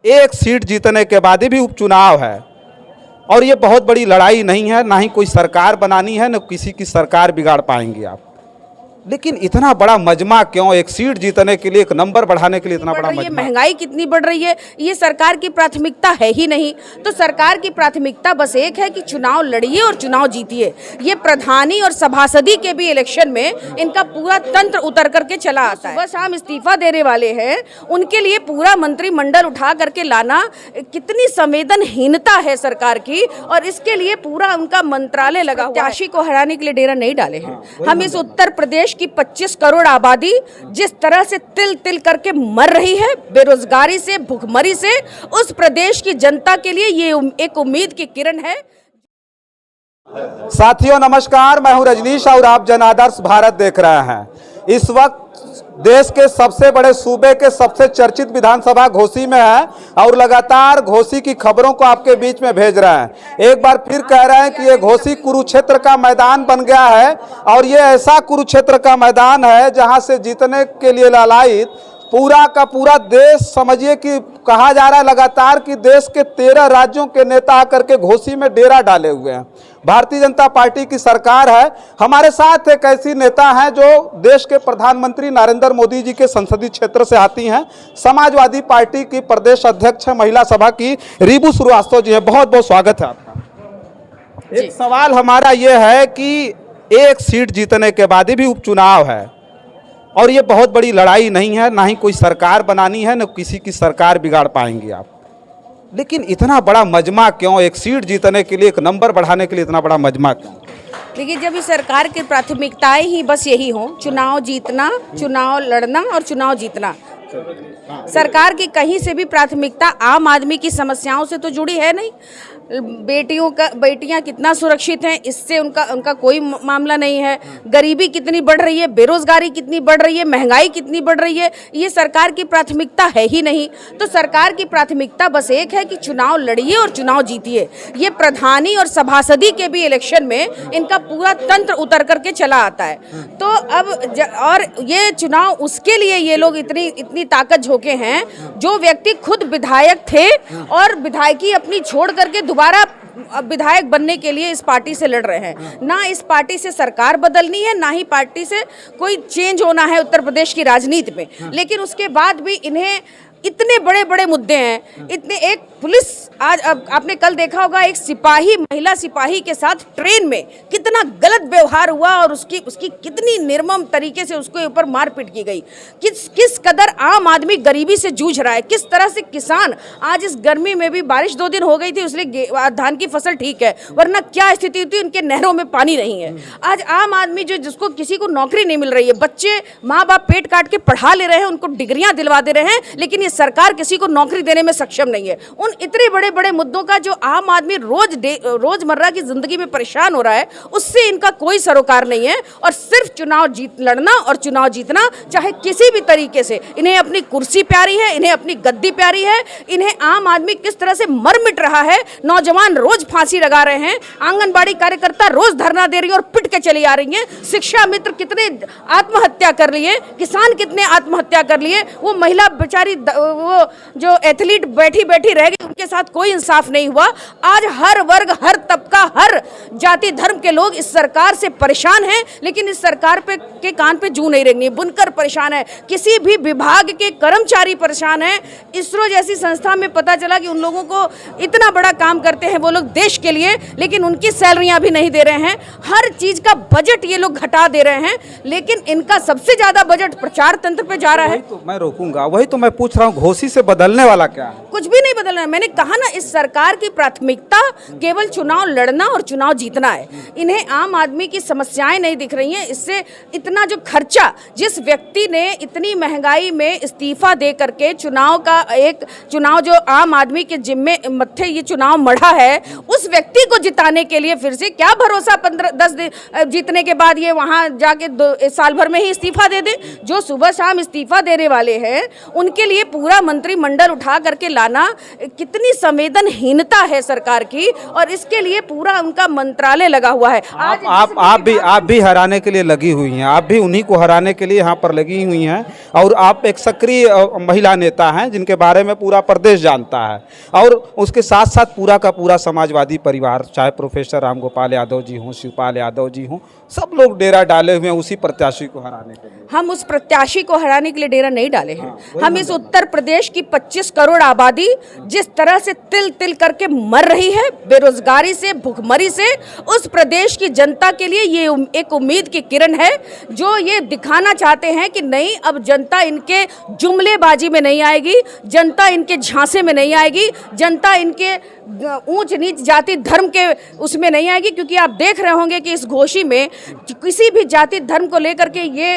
एक सीट जीतने के बाद भी उपचुनाव है और ये बहुत बड़ी लड़ाई नहीं है, ना ही कोई सरकार बनानी है, न किसी की सरकार बिगाड़ पाएंगे आप। लेकिन इतना बड़ा मजमा क्यों? एक सीट जीतने के लिए, एक नंबर बढ़ाने के लिए इतना बड़ा मजमा। महंगाई कितनी बढ़ रही है, ये सरकार की प्राथमिकता है ही नहीं। तो सरकार की प्राथमिकता बस एक है कि चुनाव लड़िए और चुनाव जीतिए। ये प्रधानी और सभासदी के भी इलेक्शन में इनका पूरा तंत्र उतर करके चला आता है। बस हम इस्तीफा देने वाले हैं, उनके लिए पूरा मंत्रिमंडल उठा करके लाना कितनी संवेदनहीनता है सरकार की। और इसके लिए पूरा उनका मंत्रालय लगा हुआ है। प्रत्याशी को हराने के लिए डेरा नहीं डाले हैं हम। इस उत्तर प्रदेश की 25 करोड़ आबादी जिस तरह से तिल तिल करके मर रही है बेरोजगारी से, भूखमरी से, उस प्रदेश की जनता के लिए ये एक उम्मीद की किरण है। साथियों नमस्कार, मैं हूं रजनीश और आप जन आदर्श भारत देख रहे हैं। इस वक्त देश के सबसे बड़े सूबे के सबसे चर्चित विधानसभा घोसी में है और लगातार घोसी की खबरों को आपके बीच में भेज रहे हैं। एक बार फिर कह रहे हैं कि ये घोसी कुरुक्षेत्र का मैदान बन गया है और ये ऐसा कुरुक्षेत्र का मैदान है जहां से जीतने के लिए लालायित पूरा का पूरा देश, समझिए कि कहा जा रहा है लगातार कि देश के 13 राज्यों के नेता आकर के घोसी में डेरा डाले हुए हैं। भारतीय जनता पार्टी की सरकार है। हमारे साथ एक ऐसी नेता हैं जो देश के प्रधानमंत्री नरेंद्र मोदी जी के संसदीय क्षेत्र से आती हैं। समाजवादी पार्टी की प्रदेश अध्यक्ष महिला सभा की रीबू श्रीवास्तव जी हैं। बहुत बहुत स्वागत है आपका। एक सवाल हमारा ये है कि एक सीट जीतने के बाद भी उपचुनाव है और ये बहुत बड़ी लड़ाई नहीं है, ना ही कोई सरकार बनानी है, न किसी की सरकार बिगाड़ पाएंगे आप। लेकिन इतना बड़ा मजमा क्यों? एक सीट जीतने के लिए, एक नंबर बढ़ाने के लिए इतना बड़ा मजमा क्यों? देखिए, जब इस सरकार की प्राथमिकताएं ही बस यही हों, चुनाव जीतना, चुनाव लड़ना और चुनाव जीतना। सरकार की कहीं से भी प्राथमिकता आम आदमी की समस्याओं से तो जुड़ी है नहीं। बेटियां कितना सुरक्षित हैं, इससे उनका कोई मामला नहीं है। गरीबी कितनी बढ़ रही है, बेरोजगारी कितनी बढ़ रही है, महंगाई कितनी बढ़ रही है, ये सरकार की प्राथमिकता है ही नहीं। तो सरकार की प्राथमिकता बस एक है कि चुनाव लड़िए और चुनाव जीतिए। ये प्रधानी और सभासदी के भी इलेक्शन में इनका पूरा तंत्र उतर करके चला आता है। तो अब और ये चुनाव उसके लिए ये लोग इतनी ताकत झोंके हैं, जो व्यक्ति खुद विधायक थे और विधायकी अपनी छोड़ करके दोबारा विधायक बनने के लिए इस पार्टी से लड़ रहे हैं। ना इस पार्टी से सरकार बदलनी है, ना ही पार्टी से कोई चेंज होना है उत्तर प्रदेश की राजनीति में। लेकिन उसके बाद भी इन्हें इतने बड़े बड़े मुद्दे हैं, इतने एक पुलिस, आज अब आपने कल देखा होगा एक सिपाही, महिला सिपाही के साथ ट्रेन में कितना गलत व्यवहार हुआ और उसकी कितनी निर्मम तरीके से उसके ऊपर मारपीट की गई। किस कदर आम आदमी गरीबी से जूझ रहा है, किस तरह से किसान आज इस गर्मी में भी, बारिश 2 दिन हो गई थी इसलिए धान की फसल ठीक है, वरना क्या स्थिति होती है, उनके नहरों में पानी नहीं है। आज आम आदमी जिसको किसी को नौकरी नहीं मिल रही है, बच्चे माँ बाप पेट काट के पढ़ा ले रहे हैं, उनको डिग्रियां दिलवा दे रहे हैं, लेकिन सरकार किसी को नौकरी देने में सक्षम नहीं है। उन इतने बड़े बड़े मुद्दों का जो आम आदमी रोजमर्रा की जिंदगी में परेशान हो रहा है, उससे इनका कोई सरोकार नहीं है। और सिर्फ चुनाव लड़ना और चुनाव जीतना, चाहे किसी भी तरीके से। इन्हें अपनी कुर्सी प्यारी है, इन्हें अपनी गद्दी प्यारी है, इन्हें आम आदमी किस तरह से मर मिट रहा है। नौजवान रोज फांसी लगा रहे हैं, आंगनबाड़ी कार्यकर्ता रोज धरना दे रही है और पिट के चली आ रही है। शिक्षा मित्र कितने आत्महत्या कर लिए, किसान कितने आत्महत्या कर लिए, वो महिला बेचारी, वो जो एथलीट बैठी बैठी रह गई, उनके साथ कोई इंसाफ नहीं हुआ। आज हर वर्ग, हर तबका, हर जाति धर्म के लोग इस सरकार से परेशान हैं, लेकिन इस सरकार के कान पे जू नहीं रेंगनी। बुनकर परेशान है, किसी भी विभाग के कर्मचारी परेशान है। इसरो जैसी संस्था में पता चला कि उन लोगों को इतना बड़ा काम करते हैं वो लोग देश के लिए, लेकिन उनकी सैलरियां भी नहीं दे रहे हैं। हर चीज का बजट ये लोग घटा दे रहे हैं, लेकिन इनका सबसे ज्यादा बजट प्रचार तंत्र पे जा रहा है। तो मैं रोकूंगा, वही तो मैं पूछ रहा हूँ, घोसी से बदलने वाला क्या है? कुछ भी नहीं बदलना है। मैंने कहा ना, इस सरकार की प्राथमिकता केवल चुनाव लड़ना और चुनाव जीतना है। इन्हें आम आदमी की समस्याएं नहीं दिख रही हैं। इससे इतना जो खर्चा, जिस व्यक्ति ने इतनी महंगाई में इस्तीफा दे करके चुनाव जो आम आदमी के जिम्मे मत्थे ये चुनाव मढ़ा है, उस व्यक्ति को जिताने के लिए फिर से क्या भरोसा 15-10 दिन जीतने के बाद ये वहां जाके साल भर में ही इस्तीफा दे दे। जो सुबह शाम इस्तीफा देने वाले हैं, उनके लिए पूरा मंत्रिमंडल उठा करके लाना कितनी संवेदनहीनता है सरकार की, और इसके लिए पूरा उनका मंत्रालय लगा हुआ है। आज आप भी हराने के लिए लगी हुई हैं, आप भी उन्हीं को हराने के लिए यहाँ पर लगी हुई हैं, और आप एक सक्रिय महिला नेता हैं जिनके बारे में पूरा प्रदेश जानता है, और उसके साथ साथ पूरा का पूरा समाजवादी परिवार, चाहे प्रोफेसर रामगोपाल यादव जी हों, शिवपाल यादव जी हों, सब लोग डेरा डाले हुए हैं उसी प्रत्याशी को हराने के लिए। हम उस प्रत्याशी को हराने के लिए डेरा नहीं डाले हैं। हम इस उत्तर प्रदेश की 25 करोड़ आबादी जिस तरह से तिल तिल करके मर रही है बेरोजगारी से, भुखमरी से, उस प्रदेश की जनता के लिए ये एक उम्मीद की किरण है, जो ये दिखाना चाहते हैं कि नहीं, अब जनता इनके जुमलेबाजी में नहीं आएगी, जनता इनके झांसे में नहीं आएगी, जनता इनके ऊंच नीच जाति धर्म के उसमें नहीं आएगी। क्योंकि आप देख रहे होंगे कि इस घोषी में किसी भी जाति धर्म को लेकर के ये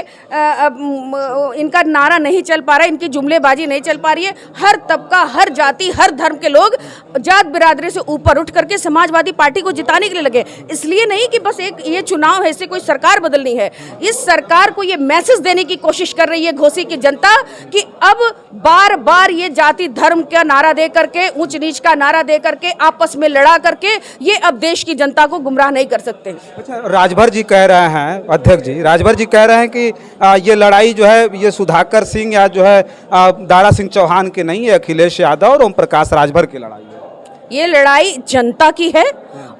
इनका नारा नहीं चल पा रहा है, इनकी जुमलेबाजी नहीं चल पा रही है। हर तबका, हर जाति, हर धर्म के लोग जात बिरादरी से ऊपर उठ करके समाजवादी पार्टी को जिताने के लिए लगे। इसलिए नहीं कि बस एक ये चुनाव है, इससे कोई सरकार बदलनी है। इस सरकार को ये मैसेज देने की कोशिश कर रही है घोसी की जनता कि अब बार बार ये जाति धर्म का नारा दे करके, ऊंच नीच का नारा दे करके, आपस में लड़ा करके ये अब देश की जनता को गुमराह नहीं कर सकते। अच्छा, राजभर जी कह रहे हैं, अध्यक्ष जी राजभर जी कह रहे हैं कि ये लड़ाई जो है ये सुधाकर सिंह या जो है दारा सिंह चौहान की नहीं है, अखिलेश यादव और ओम प्रकाश राजभर की लड़ाई है। ये लड़ाई जनता की है,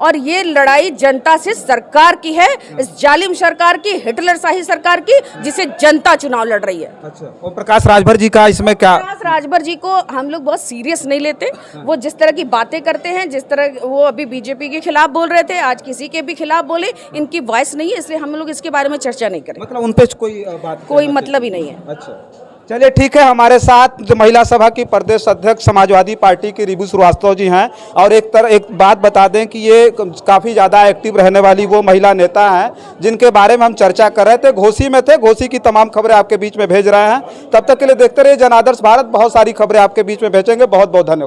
और ये लड़ाई जनता से सरकार की है, इस जालिम सरकार की, हिटलर शाही सरकार की, जिसे जनता चुनाव लड़ रही है। अच्छा, ओम प्रकाश राजभर जी का इसमें क्या? प्रकाश राजभर जी को हम लोग बहुत सीरियस नहीं लेते। वो जिस तरह की बातें करते हैं, जिस तरह वो अभी बीजेपी के खिलाफ बोल रहे थे, आज किसी के भी खिलाफ बोले, इनकी वॉइस नहीं है, इसलिए हम लोग इसके बारे में चर्चा नहीं करें। मतलब उन पे कोई मतलब ही नहीं है। अच्छा, चलिए ठीक है। हमारे साथ जो महिला सभा की प्रदेश अध्यक्ष समाजवादी पार्टी की रिबू श्रीवास्तव जी हैं, और एक बात बता दें कि ये काफ़ी ज़्यादा एक्टिव रहने वाली वो महिला नेता हैं जिनके बारे में हम चर्चा कर रहे थे। घोसी में थे, घोसी की तमाम खबरें आपके बीच में भेज रहे हैं। तब तक के लिए देखते रहिए जनादर्श भारत, बहुत सारी खबरें आपके बीच में भेजेंगे। बहुत बहुत धन्यवाद।